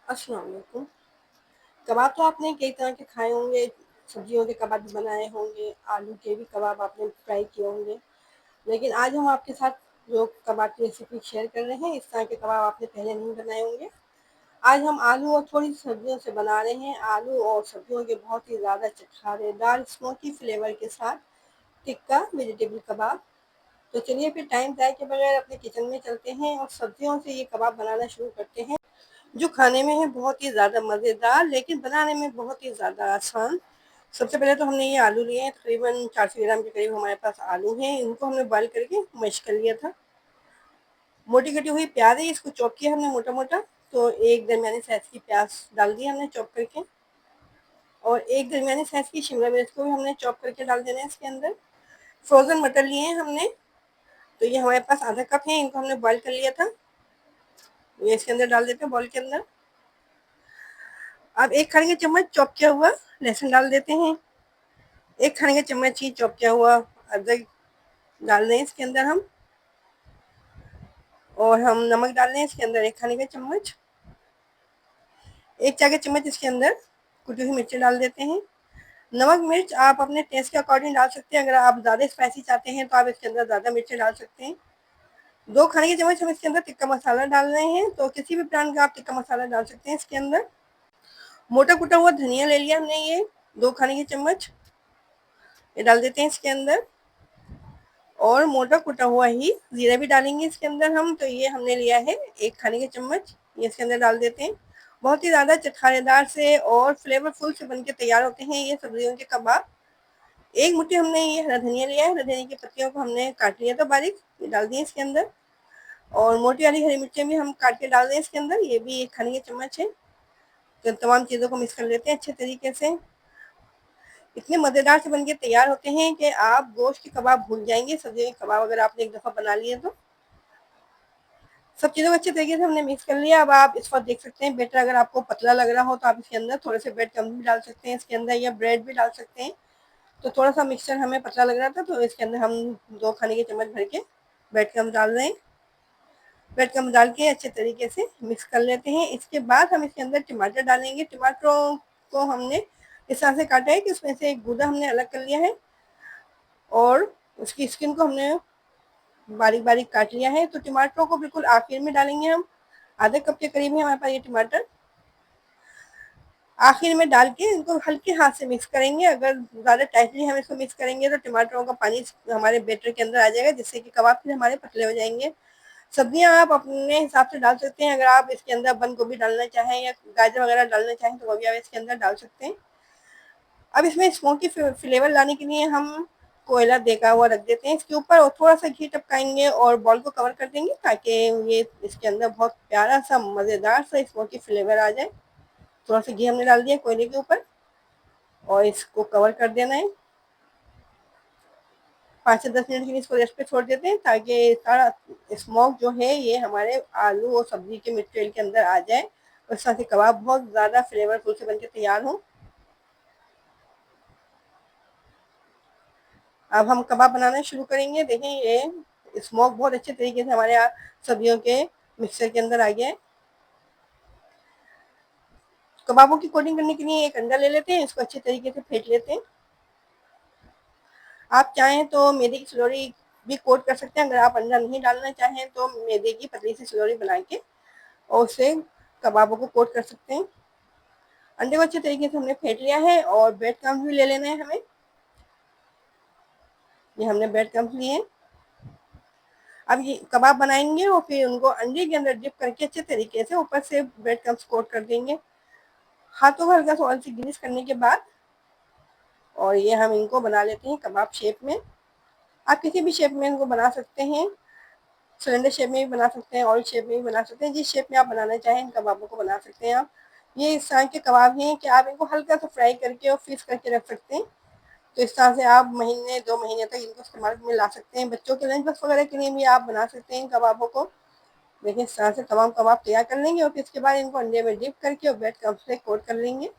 अस्सलाम वालेकुम। कबाब तो आपने कई तरह के खाए होंगे, सब्जियों के कबाब भी बनाए होंगे, आलू के भी कबाब आपने फ्राई किए होंगे। लेकिन आज हम आपके साथ जो कबाब की रेसिपी शेयर कर रहे हैं, इस तरह के कबाब आपने पहले नहीं बनाए होंगे। आज हम आलू और थोड़ी सब्जियों से बना रहे हैं। आलू और सब्जियों के बहुत ही ज़्यादा चटखारेदार स्मोकी फ्लेवर के साथ टिक्का वेजिटेबल कबाब। तो चलिए फिर टाइम ज़ाय के बगैर अपने किचन में चलते हैं और सब्जियों से ये कबाब बनाना शुरू करते हैं, जो खाने में है बहुत ही ज़्यादा मज़ेदार लेकिन बनाने में बहुत ही ज़्यादा आसान। सबसे पहले तो हमने ये आलू लिए हैं, तकरीबन 400 ग्राम के करीब हमारे पास आलू हैं। इनको हमने बॉयल करके मैश कर लिया था। मोटी कटी हुई प्याज है, इसको चॉप किया हमने मोटा मोटा। तो एक दरमियानी साइज की प्याज डाल दी हमने चॉप करके, और एक दरमियानी साइज की शिमला मिर्च को भी हमने चॉप करके डाल देना है इसके अंदर। फ्रोज़न मटर लिए हैं हमने, तो ये हमारे पास आधा कप है, इनको हमने बॉयल कर लिया था। ये इसके अंदर डाल देते हैं बॉयल के अंदर। अब एक खाने का चम्मच चॉप किया हुआ लहसुन डाल देते हैं। एक खाने का चम्मच ही चॉप किया हुआ अदरक डाल दें इसके अंदर हम। और हम नमक डाल दें इसके अंदर एक खाने का चम्मच। एक चाय का चम्मच इसके अंदर कुटी हुई मिर्ची डाल देते हैं। नमक मिर्च आप अपने टेस्ट के अकॉर्डिंग डाल सकते हैं। अगर आप ज़्यादा स्पाइसी चाहते हैं तो आप इसके अंदर ज़्यादा मिर्ची डाल सकते हैं। 2 खाने के चम्मच हम इसके अंदर टिक्का मसाला डाल रहे हैं, तो किसी भी ब्रांड का आप टिक्का मसाला डाल सकते हैं इसके अंदर। मोटा कुटा हुआ धनिया ले लिया हमने, ये 2 खाने के चम्मच ये डाल देते हैं इसके अंदर। और मोटा कुटा हुआ ही जीरा भी डालेंगे इसके अंदर हम, तो ये हमने लिया है 1 खाने के चम्मच, ये इसके अंदर डाल देते हैं। बहुत ही ज़्यादा चटखानेदार से और फ्लेवरफुल से बनके तैयार होते हैं ये सब्जियों के कबाब। एक मुट्ठी हमने ये हरा धनिया लिया है, हरा धनिया की पत्तियों को हमने काट लिया था बारीक, ये डाल दिए इसके अंदर। और मोटी वाली हरी मिर्चें भी हम काट के डाल दें इसके अंदर, ये भी 1 खाने के चम्मच है। तो तमाम चीज़ों को मिक्स कर लेते हैं अच्छे तरीके से। इतने मज़ेदार से बनके तैयार होते हैं कि आप गोश्त के कबाब भूल जाएंगे। सब्जियों के कबाब अगर आपने एक दफ़ा बना लिए तो। सब चीज़ों को अच्छे तरीके से हमने मिक्स कर लिया। अब आप इस वक्त देख सकते हैं बेटर अगर आपको पतला लग रहा हो तो आप इसके अंदर थोड़े से ब्रेड क्रम्ब भी डाल सकते हैं इसके अंदर, या ब्रेड भी डाल सकते हैं। तो थोड़ा सा मिक्सचर हमें पतला लग रहा था, तो इसके अंदर हम 2 खाने के चम्मच भर के ब्रेड क्रम्ब डाल रहे हैं। ब्रेड क्रम्ब डाल के अच्छे तरीके से मिक्स कर लेते हैं। इसके बाद हम इसके अंदर टमाटर डालेंगे। टमाटरों को हमने इस तरह से काटा है कि उसमें से एक गूदा हमने अलग कर लिया है, और उसकी स्किन को हमने बारीक बारीक काट लिया है। तो टमाटरों को बिल्कुल आखिर में डालेंगे हम। आधे कप के करीब है हमारे पास ये टमाटर। आखिर में डाल के इनको हल्के हाथ से मिक्स करेंगे। अगर ज़्यादा टाइटली हम इसको मिक्स करेंगे तो टमाटरों का पानी हमारे बैटर के अंदर आ जाएगा, जिससे कि कबाब फिर हमारे पतले हो जाएंगे। सब्जियां आप अपने हिसाब से डाल सकते हैं। अगर आप इसके अंदर बंद गोभी डालना चाहें या गाजर वगैरह डालना चाहें तो वो भी आप इसके अंदर डाल सकते हैं। अब इसमें स्मोकी फ्लेवर लाने के लिए हम कोयला देगा हुआ रख देते हैं इसके ऊपर, और थोड़ा सा घी टपकाएंगे और बॉल को कवर कर देंगे, ताकि ये इसके अंदर बहुत प्यारा सा मज़ेदार सा स्मोकी फ्लेवर आ जाए। थोड़ा सा घी हमने डाल दिया कोयले के ऊपर, और इसको कवर कर देना है। 5 से 10 मिनट के लिए इसको रेस्ट पे छोड़ देते हैं, ताकि सारा स्मोक जो है ये हमारे आलू और सब्जी के मटेरियल के अंदर आ जाए, और साथ ही कबाब बहुत ज़्यादा फ्लेवरफुल से बनके तैयार हों। अब हम कबाब बनाना शुरू करेंगे। देखें ये स्मोक बहुत अच्छे तरीके से हमारे सब्जियों के मिक्सचर के अंदर आ गया है। कबाबों की कोटिंग करने के लिए एक अंडा ले लेते हैं, इसको अच्छे तरीके से फेंट लेते हैं। आप चाहें तो मैदे की सिलोरी भी कोट कर सकते हैं। अगर आप अंडा नहीं डालना चाहें तो मैदे की पतली सी सिलोरी बना के और उससे कबाबों को कोट कर सकते हैं। अंडे को अच्छे तरीके से हमने फेंट लिया है, और ब्रेड क्रम्ब भी ले लेना है हमें। ये हमने ब्रेड क्रम्ब लिए हैं। अब ये कबाब बनाएंगे और फिर उनको अंडे के अंदर डिप करके अच्छे तरीके से ऊपर से ब्रेड क्रम्ब्स कोट कर देंगे, हाथों को हल्का सा ऑयल से ग्रीस करने के बाद। और ये हम इनको बना लेते हैं कबाब शेप में। आप किसी भी शेप में इनको बना सकते हैं, सिलेंडर शेप में भी बना सकते हैं, ऑयल शेप में भी बना सकते हैं। जिस शेप में आप बनाना चाहें इन कबाबों को बना सकते हैं आप। ये इस तरह के कबाब हैं कि आप इनको हल्का सा फ्राई करके और फ्रीज करके रख सकते हैं। तो इस तरह से आप महीने 2 महीने तक इनको इस्तेमाल में ला सकते हैं। बच्चों के लंच बॉक्स वगैरह के लिए भी आप बना सकते हैं इन कबाबों को। देखिए इस तरह से तमाम कबाब तैयार कर लेंगे, और फिर इसके बाद इनको अंडे में डिप करके और ब्रेड क्रम्ब से कोट कर लेंगे।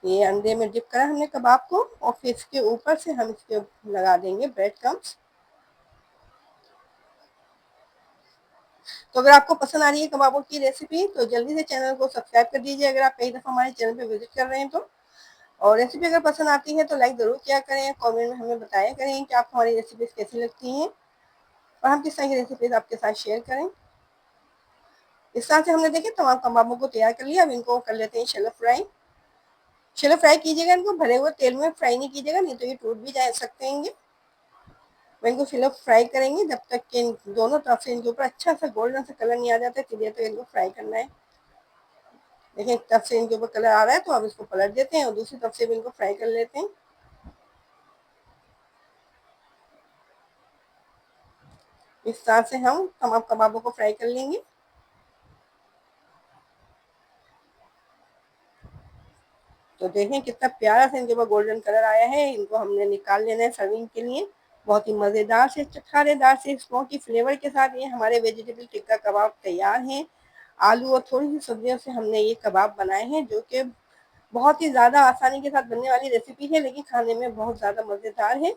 ये अंडे में डिप करा हमने कबाब को, और फिर इसके ऊपर से हम इसके लगा देंगे ब्रेड क्रम्ब्स। तो अगर आपको पसंद आ रही है कबाबों की रेसिपी तो जल्दी से चैनल को सब्सक्राइब कर दीजिए अगर आप पहली दफ़ा हमारे चैनल पे विजिट कर रहे हैं तो। और रेसिपी अगर पसंद आती है तो लाइक ज़रूर किया करें, कमेंट में हमें बताया करें कि आपको हमारी रेसिपीज़ कैसी लगती हैं और हम किस तरह की रेसिपीज़ आपके साथ शेयर करें। इस तरह से हमने देखिए तमाम कबाबों को तैयार कर लिया। अब इनको कर लेते हैं शैलो फ्राई। शैलो फ्राई कीजिएगा, इनको भरे हुए तेल में फ्राई नहीं कीजिएगा, नहीं तो ये टूट भी जा सकते हैं। इनको शैलो फ्राई करेंगे जब तक कि दोनों तरफ से इनके ऊपर अच्छा सा गोल्डन सा कलर नहीं आ जाता, इतनी देर तक इनको फ्राई करना है। देखिए एक तरफ से इनके ऊपर कलर आ रहा है तो अब इसको पलट देते हैं और दूसरी तरफ से भी इनको फ्राई कर लेते हैं। इस तरह से हम तमाम कबाबों को फ्राई कर लेंगे। तो देखें कितना प्यारा सा इनके ऊपर गोल्डन कलर आया है। इनको हमने निकाल लेना है सर्विंग के लिए। बहुत ही मज़ेदार से चटखारेदार से स्मोकी फ्लेवर के साथ ये हमारे वेजिटेबल टिक्का कबाब तैयार हैं। आलू और थोड़ी सी सब्जियों से हमने ये कबाब बनाए हैं, जो कि बहुत ही ज़्यादा आसानी के साथ बनने वाली रेसिपी है, लेकिन खाने में बहुत ज़्यादा मज़ेदार है।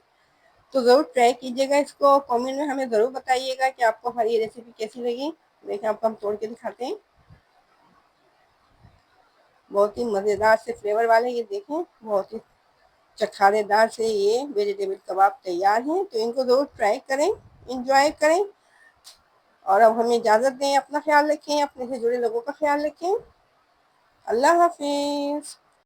तो ज़रूर ट्राई कीजिएगा इसको। कमेंट में हमें ज़रूर बताइएगा कि आपको हमारी ये रेसिपी कैसी लगी। देखिए आपको हम तोड़ के दिखाते हैं। बहुत ही मज़ेदार से फ्लेवर वाले ये देखें, बहुत ही चटखारेदार से ये वेजिटेबल कबाब तैयार हैं। तो इनको ज़रूर ट्राई करें, इंजॉय करें। और अब हमें इजाज़त दें। अपना ख्याल रखें, अपने से जुड़े लोगों का ख्याल रखें। अल्लाह हाफिज़।